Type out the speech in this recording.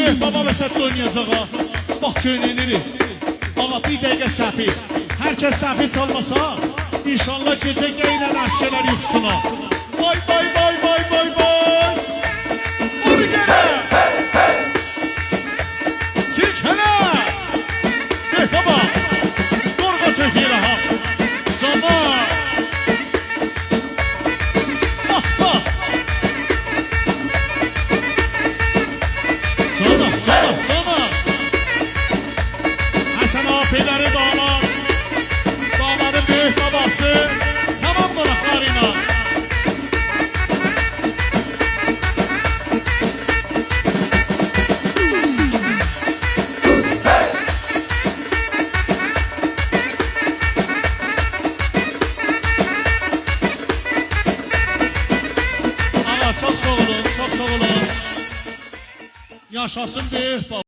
Böyük baba və sətdə oynayacaq ha. Bax köynənirik. Ağa bir dəqiqə səfi. Hər kəs səfi çalmasa, inşallah gecə geynən əskələr yuxusuna. Vay vay vay vay vay vay. Vur gələ. Silkələ. Böyük baba. Qorqa töküylə ha. Zaman. Sana Hasan afiləri damat, damadın böyük babası, tamam qonaqlarıyla. Allah çok sağ olun, çok sağ olun. Yaşasın böyük baba.